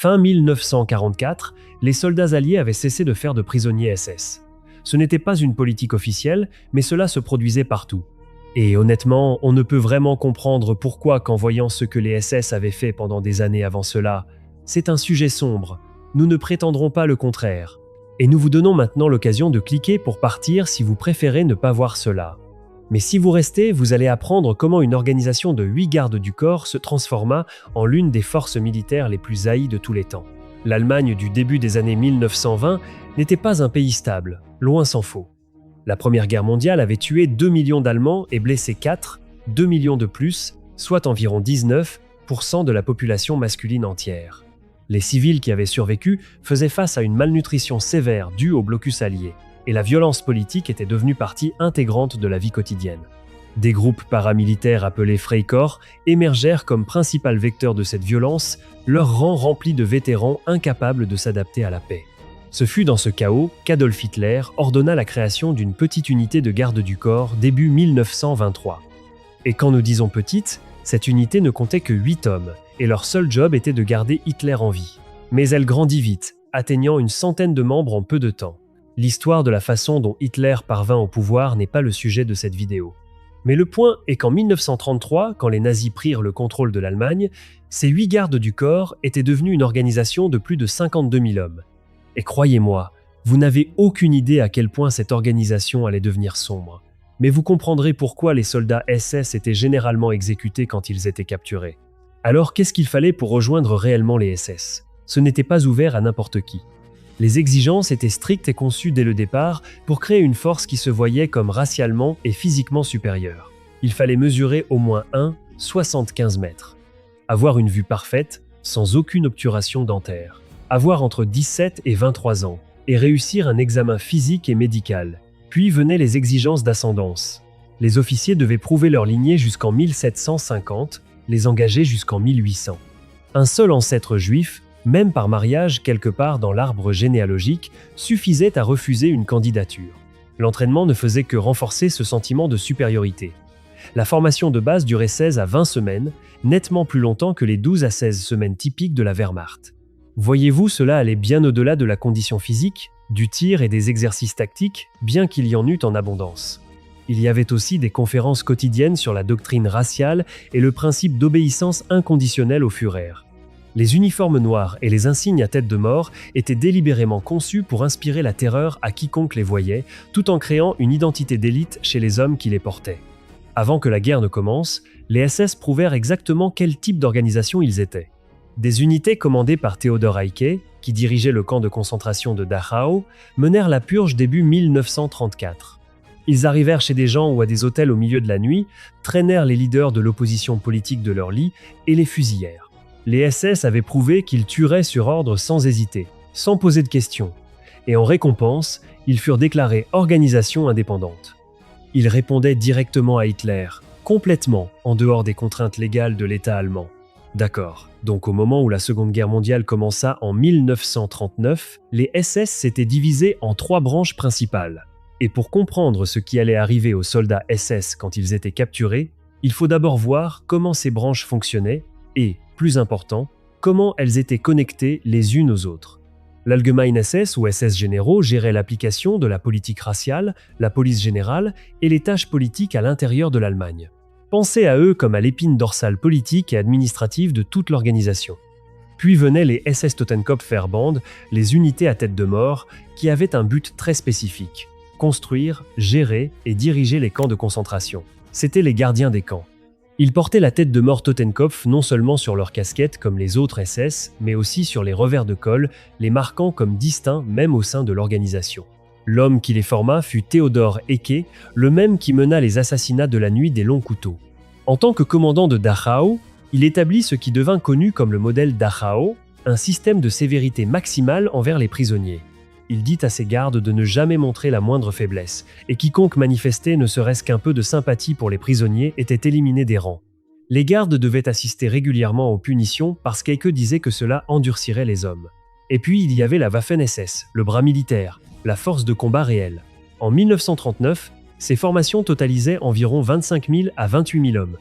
Fin 1944, les soldats alliés avaient cessé de faire de prisonniers SS. Ce n'était pas une politique officielle, mais cela se produisait partout. Et honnêtement, on ne peut vraiment comprendre pourquoi qu'en voyant ce que les SS avaient fait pendant des années avant cela. C'est un sujet sombre, nous ne prétendrons pas le contraire. Et nous vous donnons maintenant l'occasion de cliquer pour partir si vous préférez ne pas voir cela. Mais si vous restez, vous allez apprendre comment une organisation de 8 gardes du corps se transforma en l'une des forces militaires les plus haïes de tous les temps. L'Allemagne du début des années 1920 n'était pas un pays stable, loin s'en faut. La Première Guerre mondiale avait tué 2 millions d'Allemands et blessé 2 millions de plus, soit environ 19% de la population masculine entière. Les civils qui avaient survécu faisaient face à une malnutrition sévère due au blocus allié, et la violence politique était devenue partie intégrante de la vie quotidienne. Des groupes paramilitaires appelés Freikorps émergèrent comme principal vecteur de cette violence, leurs rangs remplis de vétérans incapables de s'adapter à la paix. Ce fut dans ce chaos qu'Adolf Hitler ordonna la création d'une petite unité de garde du corps début 1923. Et quand nous disons petite, cette unité ne comptait que 8 hommes, et leur seul job était de garder Hitler en vie. Mais elle grandit vite, atteignant une centaine de membres en peu de temps. L'histoire de la façon dont Hitler parvint au pouvoir n'est pas le sujet de cette vidéo. Mais le point est qu'en 1933, quand les nazis prirent le contrôle de l'Allemagne, ces 8 gardes du corps étaient devenus une organisation de plus de 52 000 hommes. Et croyez-moi, vous n'avez aucune idée à quel point cette organisation allait devenir sombre. Mais vous comprendrez pourquoi les soldats SS étaient généralement exécutés quand ils étaient capturés. Alors qu'est-ce qu'il fallait pour rejoindre réellement les SS? Ce n'était pas ouvert à n'importe qui. Les exigences étaient strictes et conçues dès le départ pour créer une force qui se voyait comme racialement et physiquement supérieure. Il fallait mesurer au moins 1,75 mètres. Avoir une vue parfaite, sans aucune obturation dentaire. Avoir entre 17 et 23 ans, et réussir un examen physique et médical. Puis venaient les exigences d'ascendance. Les officiers devaient prouver leur lignée jusqu'en 1750, les engagés jusqu'en 1800. Un seul ancêtre juif, même par mariage quelque part dans l'arbre généalogique, suffisait à refuser une candidature. L'entraînement ne faisait que renforcer ce sentiment de supériorité. La formation de base durait 16 à 20 semaines, nettement plus longtemps que les 12 à 16 semaines typiques de la Wehrmacht. Voyez-vous, cela allait bien au-delà de la condition physique, du tir et des exercices tactiques, bien qu'il y en eût en abondance. Il y avait aussi des conférences quotidiennes sur la doctrine raciale et le principe d'obéissance inconditionnelle au Führer. Les uniformes noirs et les insignes à tête de mort étaient délibérément conçus pour inspirer la terreur à quiconque les voyait, tout en créant une identité d'élite chez les hommes qui les portaient. Avant que la guerre ne commence, les SS prouvèrent exactement quel type d'organisation ils étaient. Des unités commandées par Theodor Eicke, qui dirigeait le camp de concentration de Dachau, menèrent la purge début 1934. Ils arrivèrent chez des gens ou à des hôtels au milieu de la nuit, traînèrent les leaders de l'opposition politique de leur lit et les fusillèrent. Les SS avaient prouvé qu'ils tueraient sur ordre sans hésiter, sans poser de questions. Et en récompense, ils furent déclarés organisation indépendante. Ils répondaient directement à Hitler, complètement en dehors des contraintes légales de l'État allemand. D'accord, donc au moment où la Seconde Guerre mondiale commença en 1939, les SS s'étaient divisés en 3 branches principales. Et pour comprendre ce qui allait arriver aux soldats SS quand ils étaient capturés, il faut d'abord voir comment ces branches fonctionnaient et, plus important, comment elles étaient connectées les unes aux autres. L'Allgemeine SS ou SS généraux gérait l'application de la politique raciale, la police générale et les tâches politiques à l'intérieur de l'Allemagne. Pensez à eux comme à l'épine dorsale politique et administrative de toute l'organisation. Puis venaient les SS Totenkopfverband, les unités à tête de mort, qui avaient un but très spécifique: construire, gérer et diriger les camps de concentration. C'étaient les gardiens des camps. Ils portaient la tête de mort Totenkopf non seulement sur leur casquette comme les autres SS, mais aussi sur les revers de col, les marquant comme distincts même au sein de l'organisation. L'homme qui les forma fut Theodor Eicke, le même qui mena les assassinats de la nuit des longs couteaux. En tant que commandant de Dachau, il établit ce qui devint connu comme le modèle Dachau, un système de sévérité maximale envers les prisonniers. Il dit à ses gardes de ne jamais montrer la moindre faiblesse, et quiconque manifestait ne serait-ce qu'un peu de sympathie pour les prisonniers était éliminé des rangs. Les gardes devaient assister régulièrement aux punitions parce qu'Eicke disait que cela endurcirait les hommes. Et puis il y avait la Waffen-SS, le bras militaire, la force de combat réelle. En 1939, ces formations totalisaient environ 25 000 à 28 000 hommes.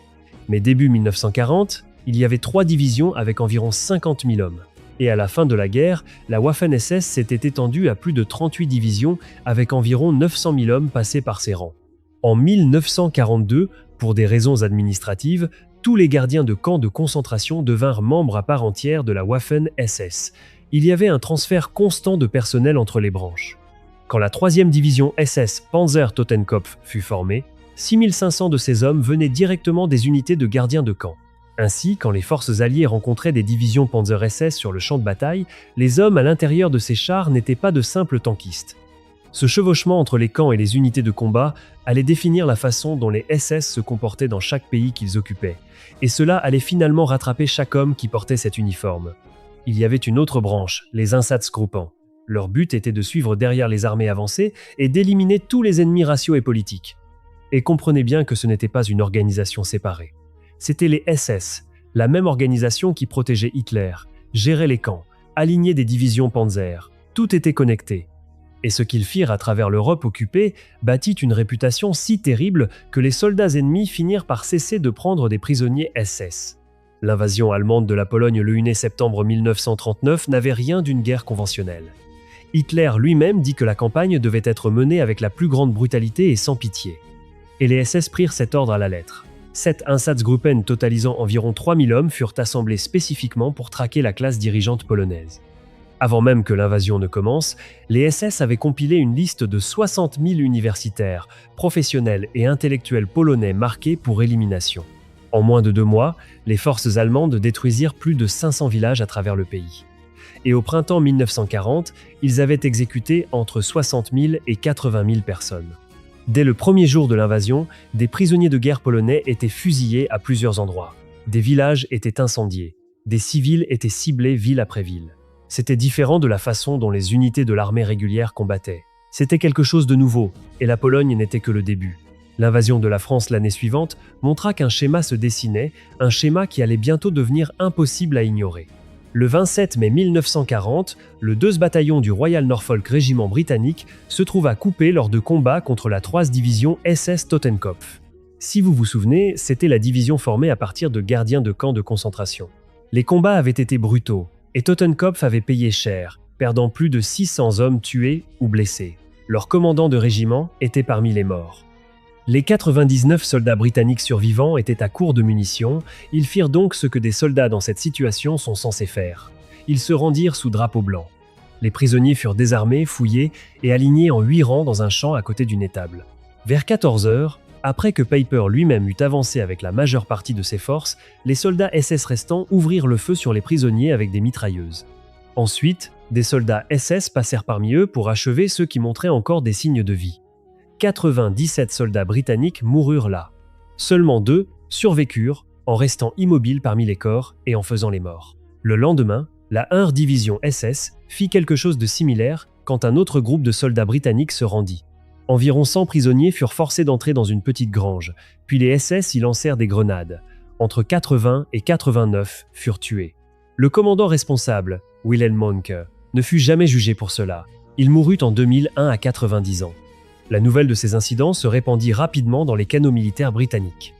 Mais début 1940, il y avait 3 divisions avec environ 50 000 hommes. Et à la fin de la guerre, la Waffen-SS s'était étendue à plus de 38 divisions avec environ 900 000 hommes passés par ses rangs. En 1942, pour des raisons administratives, tous les gardiens de camps de concentration devinrent membres à part entière de la Waffen-SS. Il y avait un transfert constant de personnel entre les branches. Quand la 3e division SS Panzer-Totenkopf fut formée, 6500 de ces hommes venaient directement des unités de gardiens de camp. Ainsi, quand les forces alliées rencontraient des divisions Panzer-SS sur le champ de bataille, les hommes à l'intérieur de ces chars n'étaient pas de simples tankistes. Ce chevauchement entre les camps et les unités de combat allait définir la façon dont les SS se comportaient dans chaque pays qu'ils occupaient, et cela allait finalement rattraper chaque homme qui portait cet uniforme. Il y avait une autre branche, les Einsatzgruppen. Leur but était de suivre derrière les armées avancées et d'éliminer tous les ennemis raciaux et politiques. Et comprenez bien que ce n'était pas une organisation séparée. C'étaient les SS, la même organisation qui protégeait Hitler, gérait les camps, alignait des divisions Panzer. Tout était connecté. Et ce qu'ils firent à travers l'Europe occupée bâtit une réputation si terrible que les soldats ennemis finirent par cesser de prendre des prisonniers SS. L'invasion allemande de la Pologne le 1er septembre 1939 n'avait rien d'une guerre conventionnelle. Hitler lui-même dit que la campagne devait être menée avec la plus grande brutalité et sans pitié. Et les SS prirent cet ordre à la lettre. 7 Einsatzgruppen totalisant environ 3000 hommes furent assemblés spécifiquement pour traquer la classe dirigeante polonaise. Avant même que l'invasion ne commence, les SS avaient compilé une liste de 60 000 universitaires, professionnels et intellectuels polonais marqués pour élimination. En moins de 2 mois, les forces allemandes détruisirent plus de 500 villages à travers le pays. Et au printemps 1940, ils avaient exécuté entre 60 000 et 80 000 personnes. Dès le premier jour de l'invasion, des prisonniers de guerre polonais étaient fusillés à plusieurs endroits. Des villages étaient incendiés. Des civils étaient ciblés ville après ville. C'était différent de la façon dont les unités de l'armée régulière combattaient. C'était quelque chose de nouveau, et la Pologne n'était que le début. L'invasion de la France l'année suivante montra qu'un schéma se dessinait, un schéma qui allait bientôt devenir impossible à ignorer. Le 27 mai 1940, le 2e bataillon du Royal Norfolk Régiment britannique se trouva coupé lors de combats contre la 3e division SS Totenkopf. Si vous vous souvenez, c'était la division formée à partir de gardiens de camps de concentration. Les combats avaient été brutaux, et Totenkopf avait payé cher, perdant plus de 600 hommes tués ou blessés. Leur commandant de régiment était parmi les morts. Les 99 soldats britanniques survivants étaient à court de munitions, ils firent donc ce que des soldats dans cette situation sont censés faire. Ils se rendirent sous drapeau blanc. Les prisonniers furent désarmés, fouillés et alignés en 8 rangs dans un champ à côté d'une étable. Vers 14 heures, après que Peiper lui-même eut avancé avec la majeure partie de ses forces, les soldats SS restants ouvrirent le feu sur les prisonniers avec des mitrailleuses. Ensuite, des soldats SS passèrent parmi eux pour achever ceux qui montraient encore des signes de vie. 97 soldats britanniques moururent là. Seulement 2 survécurent en restant immobiles parmi les corps et en faisant les morts. Le lendemain, la 1 division SS fit quelque chose de similaire quand un autre groupe de soldats britanniques se rendit. Environ 100 prisonniers furent forcés d'entrer dans une petite grange, puis les SS y lancèrent des grenades. Entre 80 et 89 furent tués. Le commandant responsable, Wilhelm Mohnke, ne fut jamais jugé pour cela. Il mourut en 2001 à 90 ans. La nouvelle de ces incidents se répandit rapidement dans les canaux militaires britanniques.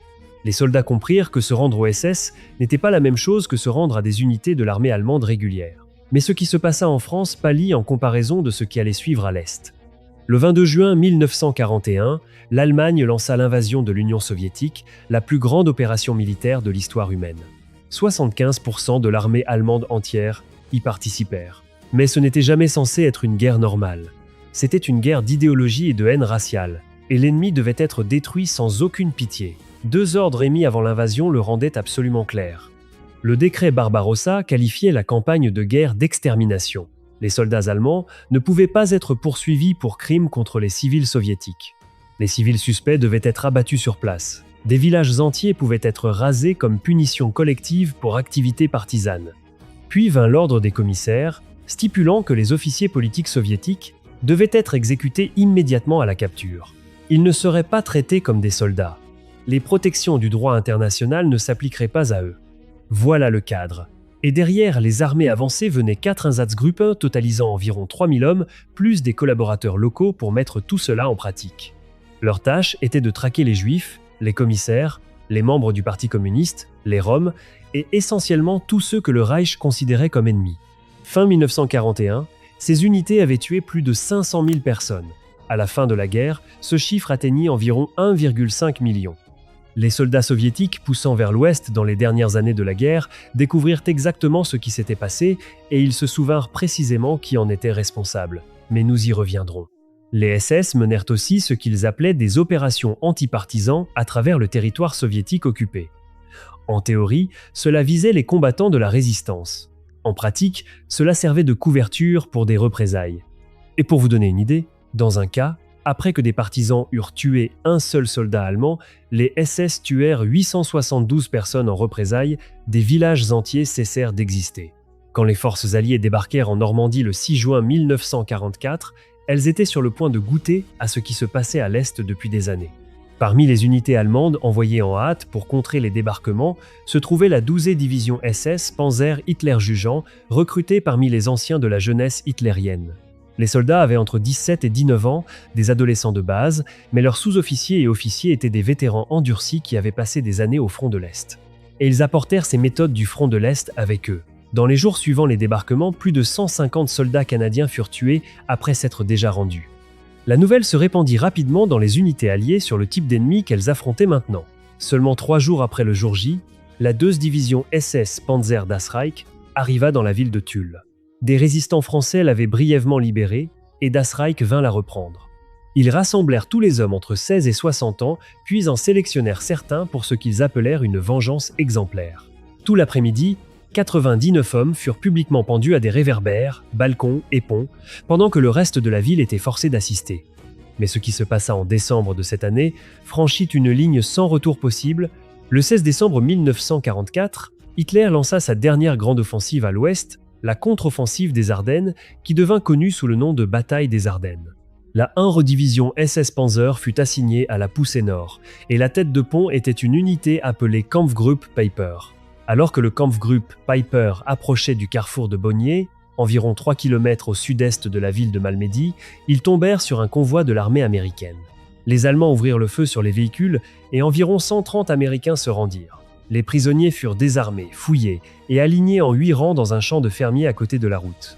Les soldats comprirent que se rendre aux SS n'était pas la même chose que se rendre à des unités de l'armée allemande régulière. Mais ce qui se passa en France pâlit en comparaison de ce qui allait suivre à l'Est. Le 22 juin 1941, l'Allemagne lança l'invasion de l'Union soviétique, la plus grande opération militaire de l'histoire humaine. 75% de l'armée allemande entière y participèrent. Mais ce n'était jamais censé être une guerre normale. C'était une guerre d'idéologie et de haine raciale, et l'ennemi devait être détruit sans aucune pitié. 2 ordres émis avant l'invasion le rendaient absolument clair. Le décret Barbarossa qualifiait la campagne de guerre d'extermination. Les soldats allemands ne pouvaient pas être poursuivis pour crimes contre les civils soviétiques. Les civils suspects devaient être abattus sur place. Des villages entiers pouvaient être rasés comme punition collective pour activités partisanes. Puis vint l'ordre des commissaires, stipulant que les officiers politiques soviétiques devaient être exécutés immédiatement à la capture. Ils ne seraient pas traités comme des soldats. Les protections du droit international ne s'appliqueraient pas à eux. Voilà le cadre. Et derrière les armées avancées venaient 4 Einsatzgruppen totalisant environ 3000 hommes, plus des collaborateurs locaux pour mettre tout cela en pratique. Leur tâche était de traquer les Juifs, les commissaires, les membres du Parti communiste, les Roms et essentiellement tous ceux que le Reich considérait comme ennemis. Fin 1941, ces unités avaient tué plus de 500 000 personnes. À la fin de la guerre, ce chiffre atteignit environ 1,5 million. Les soldats soviétiques poussant vers l'ouest dans les dernières années de la guerre découvrirent exactement ce qui s'était passé et ils se souvinrent précisément qui en était responsable. Mais nous y reviendrons. Les SS menèrent aussi ce qu'ils appelaient des opérations anti-partisans à travers le territoire soviétique occupé. En théorie, cela visait les combattants de la résistance. En pratique, cela servait de couverture pour des représailles. Et pour vous donner une idée, dans un cas, après que des partisans eurent tué un seul soldat allemand, les SS tuèrent 872 personnes en représailles, des villages entiers cessèrent d'exister. Quand les forces alliées débarquèrent en Normandie le 6 juin 1944, elles étaient sur le point de goûter à ce qui se passait à l'Est depuis des années. Parmi les unités allemandes envoyées en hâte pour contrer les débarquements se trouvait la 12e division SS Panzer Hitlerjugend, recrutée parmi les anciens de la jeunesse hitlérienne. Les soldats avaient entre 17 et 19 ans, des adolescents de base, mais leurs sous-officiers et officiers étaient des vétérans endurcis qui avaient passé des années au front de l'Est. Et ils apportèrent ces méthodes du front de l'Est avec eux. Dans les jours suivant les débarquements, plus de 150 soldats canadiens furent tués après s'être déjà rendus. La nouvelle se répandit rapidement dans les unités alliées sur le type d'ennemi qu'elles affrontaient maintenant. Seulement 3 jours après le jour J, la 2e division SS Panzer das Reich arriva dans la ville de Tulle. Des résistants français l'avaient brièvement libérée et Das Reich vint la reprendre. Ils rassemblèrent tous les hommes entre 16 et 60 ans, puis en sélectionnèrent certains pour ce qu'ils appelèrent une vengeance exemplaire. Tout l'après-midi, 99 hommes furent publiquement pendus à des réverbères, balcons et ponts, pendant que le reste de la ville était forcé d'assister. Mais ce qui se passa en décembre de cette année franchit une ligne sans retour possible. Le 16 décembre 1944, Hitler lança sa dernière grande offensive à l'ouest, la contre-offensive des Ardennes, qui devint connue sous le nom de bataille des Ardennes. La 1 redivision SS Panzer fut assignée à la poussée nord, et la tête de pont était une unité appelée Kampfgruppe Peiper. Alors que le Kampfgruppe Peiper approchait du carrefour de Bonnier, environ 3 km au sud-est de la ville de Malmedy, ils tombèrent sur un convoi de l'armée américaine. Les Allemands ouvrirent le feu sur les véhicules et environ 130 Américains se rendirent. Les prisonniers furent désarmés, fouillés et alignés en 8 rangs dans un champ de fermiers à côté de la route.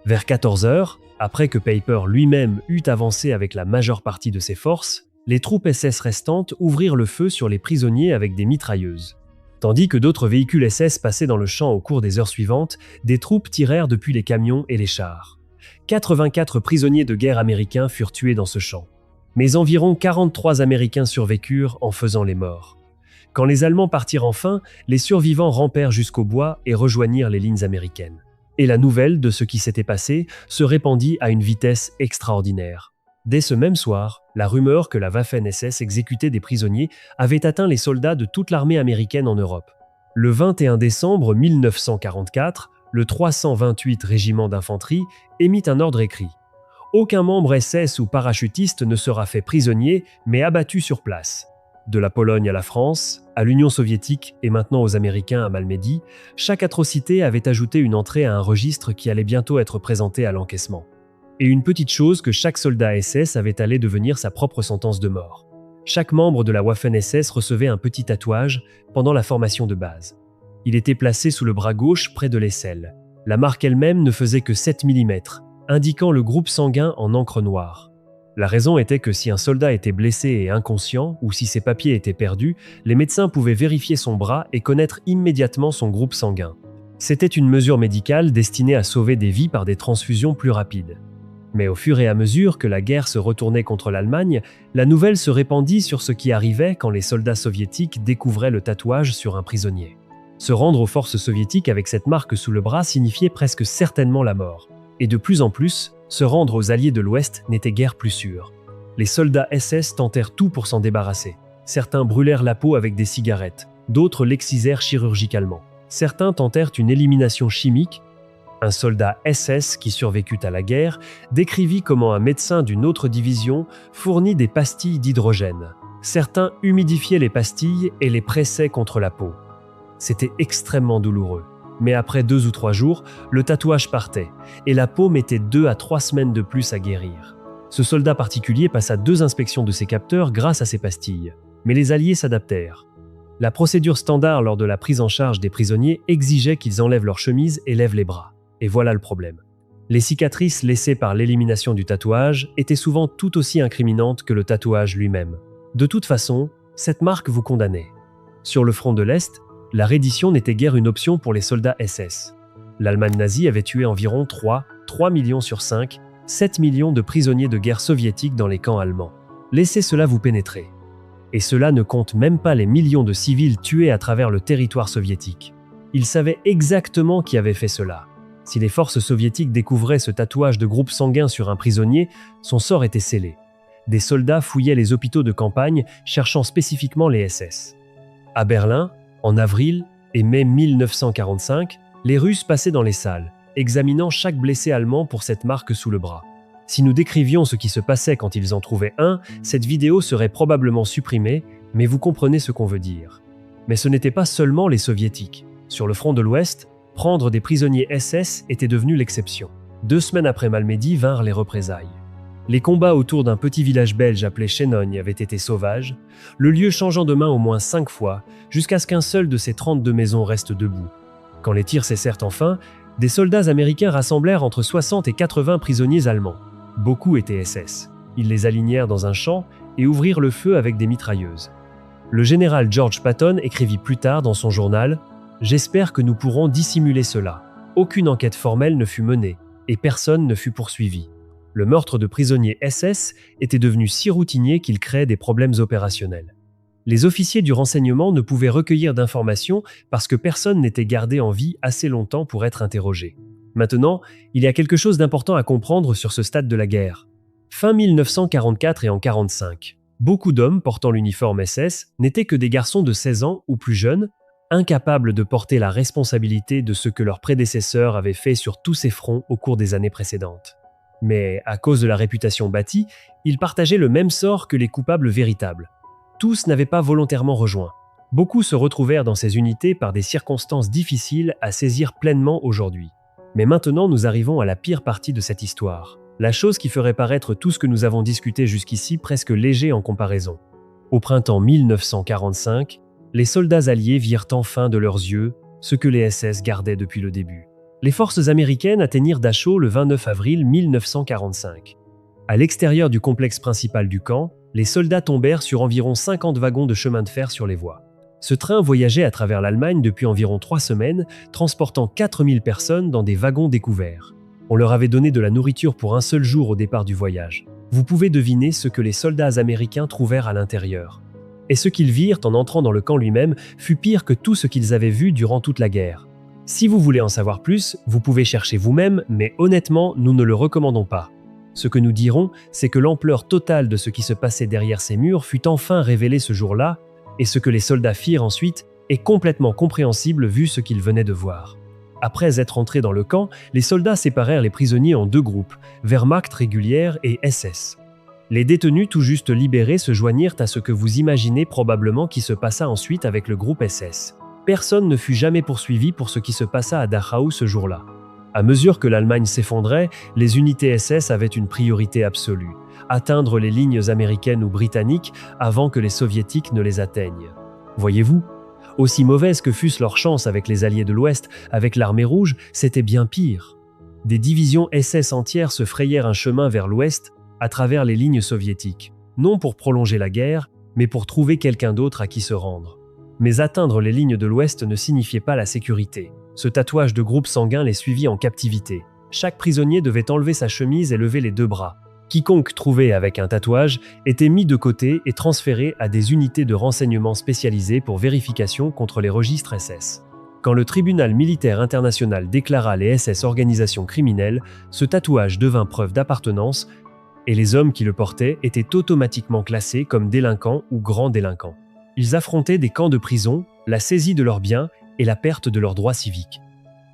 Vers 14 heures, après que Peiper lui-même eut avancé avec la majeure partie de ses forces, les troupes SS restantes ouvrirent le feu sur les prisonniers avec des mitrailleuses. Tandis que d'autres véhicules SS passaient dans le champ au cours des heures suivantes, des troupes tirèrent depuis les camions et les chars. 84 prisonniers de guerre américains furent tués dans ce champ. Mais environ 43 Américains survécurent en faisant les morts. Quand les Allemands partirent enfin, les survivants rampèrent jusqu'au bois et rejoignirent les lignes américaines. Et la nouvelle de ce qui s'était passé se répandit à une vitesse extraordinaire. Dès ce même soir, la rumeur que la Waffen-SS exécutait des prisonniers avait atteint les soldats de toute l'armée américaine en Europe. Le 21 décembre 1944, le 328 régiment d'infanterie émit un ordre écrit. Aucun membre SS ou parachutiste ne sera fait prisonnier, mais abattu sur place. De la Pologne à la France, à l'Union soviétique et maintenant aux Américains à Malmedy, chaque atrocité avait ajouté une entrée à un registre qui allait bientôt être présenté à l'encaissement. Et une petite chose que chaque soldat SS avait allé devenir sa propre sentence de mort. Chaque membre de la Waffen-SS recevait un petit tatouage pendant la formation de base. Il était placé sous le bras gauche près de l'aisselle. La marque elle-même ne faisait que 7 mm, indiquant le groupe sanguin en encre noire. La raison était que si un soldat était blessé et inconscient, ou si ses papiers étaient perdus, les médecins pouvaient vérifier son bras et connaître immédiatement son groupe sanguin. C'était une mesure médicale destinée à sauver des vies par des transfusions plus rapides. Mais au fur et à mesure que la guerre se retournait contre l'Allemagne, la nouvelle se répandit sur ce qui arrivait quand les soldats soviétiques découvraient le tatouage sur un prisonnier. Se rendre aux forces soviétiques avec cette marque sous le bras signifiait presque certainement la mort. Et de plus en plus, se rendre aux alliés de l'Ouest n'était guère plus sûr. Les soldats SS tentèrent tout pour s'en débarrasser. Certains brûlèrent la peau avec des cigarettes, d'autres l'excisèrent chirurgicalement. Certains tentèrent une élimination chimique. Un soldat SS qui survécut à la guerre décrivit comment un médecin d'une autre division fournit des pastilles d'hydrogène. Certains humidifiaient les pastilles et les pressaient contre la peau. C'était extrêmement douloureux. Mais après 2 ou 3 jours, le tatouage partait, et la peau mettait 2 à 3 semaines de plus à guérir. Ce soldat particulier passa 2 inspections de ses capteurs grâce à ces pastilles. Mais les Alliés s'adaptèrent. La procédure standard lors de la prise en charge des prisonniers exigeait qu'ils enlèvent leur chemise et lèvent les bras. Et voilà le problème. Les cicatrices laissées par l'élimination du tatouage étaient souvent tout aussi incriminantes que le tatouage lui-même. De toute façon, cette marque vous condamnait. Sur le front de l'Est, la reddition n'était guère une option pour les soldats SS. L'Allemagne nazie avait tué environ 3 millions sur 5, 7 millions de prisonniers de guerre soviétiques dans les camps allemands. Laissez cela vous pénétrer. Et cela ne compte même pas les millions de civils tués à travers le territoire soviétique. Ils savaient exactement qui avait fait cela. Si les forces soviétiques découvraient ce tatouage de groupe sanguin sur un prisonnier, son sort était scellé. Des soldats fouillaient les hôpitaux de campagne, cherchant spécifiquement les SS. À Berlin, en avril et mai 1945, les Russes passaient dans les salles, examinant chaque blessé allemand pour cette marque sous le bras. Si nous décrivions ce qui se passait quand ils en trouvaient un, cette vidéo serait probablement supprimée, mais vous comprenez ce qu'on veut dire. Mais ce n'était pas seulement les soviétiques. Sur le front de l'Ouest, prendre des prisonniers SS était devenu l'exception. 2 semaines après Malmedy vinrent les représailles. Les combats autour d'un petit village belge appelé Chenogne avaient été sauvages, le lieu changeant de main au moins 5 fois, jusqu'à ce qu'un seul de ces 32 maisons reste debout. Quand les tirs cessèrent enfin, des soldats américains rassemblèrent entre 60 et 80 prisonniers allemands. Beaucoup étaient SS. Ils les alignèrent dans un champ et ouvrirent le feu avec des mitrailleuses. Le général George Patton écrivit plus tard dans son journal « J'espère que nous pourrons dissimuler cela. Aucune enquête formelle ne fut menée et personne ne fut poursuivi. Le meurtre de prisonniers SS était devenu si routinier qu'il créait des problèmes opérationnels. Les officiers du renseignement ne pouvaient recueillir d'informations parce que personne n'était gardé en vie assez longtemps pour être interrogé. Maintenant, il y a quelque chose d'important à comprendre sur ce stade de la guerre. Fin 1944 et en 1945, beaucoup d'hommes portant l'uniforme SS n'étaient que des garçons de 16 ans ou plus jeunes, incapables de porter la responsabilité de ce que leurs prédécesseurs avaient fait sur tous ces fronts au cours des années précédentes. Mais à cause de la réputation bâtie, ils partageaient le même sort que les coupables véritables. Tous n'avaient pas volontairement rejoint. Beaucoup se retrouvèrent dans ces unités par des circonstances difficiles à saisir pleinement aujourd'hui. Mais maintenant, nous arrivons à la pire partie de cette histoire. La chose qui ferait paraître tout ce que nous avons discuté jusqu'ici presque léger en comparaison. Au printemps 1945, les soldats alliés virent enfin de leurs yeux ce que les SS gardaient depuis le début. Les forces américaines atteignirent Dachau le 29 avril 1945. À l'extérieur du complexe principal du camp, les soldats tombèrent sur environ 50 wagons de chemin de fer sur les voies. Ce train voyageait à travers l'Allemagne depuis environ 3 semaines, transportant 4000 personnes dans des wagons découverts. On leur avait donné de la nourriture pour un seul jour au départ du voyage. Vous pouvez deviner ce que les soldats américains trouvèrent à l'intérieur. Et ce qu'ils virent en entrant dans le camp lui-même fut pire que tout ce qu'ils avaient vu durant toute la guerre. Si vous voulez en savoir plus, vous pouvez chercher vous-même, mais honnêtement, nous ne le recommandons pas. Ce que nous dirons, c'est que l'ampleur totale de ce qui se passait derrière ces murs fut enfin révélée ce jour-là, et ce que les soldats firent ensuite est complètement compréhensible vu ce qu'ils venaient de voir. Après être entrés dans le camp, les soldats séparèrent les prisonniers en 2 groupes, Wehrmacht régulière et SS. Les détenus tout juste libérés se joignirent à ce que vous imaginez probablement qui se passa ensuite avec le groupe SS. Personne ne fut jamais poursuivi pour ce qui se passa à Dachau ce jour-là. À mesure que l'Allemagne s'effondrait, les unités SS avaient une priorité absolue, atteindre les lignes américaines ou britanniques avant que les soviétiques ne les atteignent. Voyez-vous ? Aussi mauvaises que fussent leurs chances avec les alliés de l'Ouest, avec l'armée rouge, c'était bien pire. Des divisions SS entières se frayèrent un chemin vers l'Ouest à travers les lignes soviétiques, non pour prolonger la guerre, mais pour trouver quelqu'un d'autre à qui se rendre. Mais atteindre les lignes de l'Ouest ne signifiait pas la sécurité. Ce tatouage de groupe sanguin les suivit en captivité. Chaque prisonnier devait enlever sa chemise et lever les 2 bras. Quiconque trouvé avec un tatouage était mis de côté et transféré à des unités de renseignement spécialisées pour vérification contre les registres SS. Quand le tribunal militaire international déclara les SS organisation criminelle, ce tatouage devint preuve d'appartenance et les hommes qui le portaient étaient automatiquement classés comme délinquants ou grands délinquants. Ils affrontaient des camps de prison, la saisie de leurs biens et la perte de leurs droits civiques.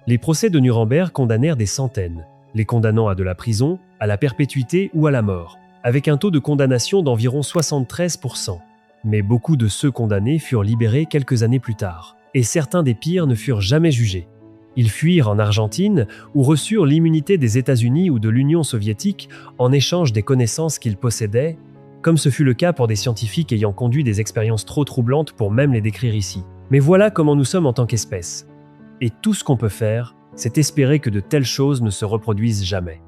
Les procès de Nuremberg condamnèrent des centaines, les condamnant à de la prison, à la perpétuité ou à la mort, avec un taux de condamnation d'environ 73%. Mais beaucoup de ceux condamnés furent libérés quelques années plus tard, et certains des pires ne furent jamais jugés. Ils fuirent en Argentine ou reçurent l'immunité des États-Unis ou de l'Union soviétique en échange des connaissances qu'ils possédaient, comme ce fut le cas pour des scientifiques ayant conduit des expériences trop troublantes pour même les décrire ici. Mais voilà comment nous sommes en tant qu'espèce. Et tout ce qu'on peut faire, c'est espérer que de telles choses ne se reproduisent jamais.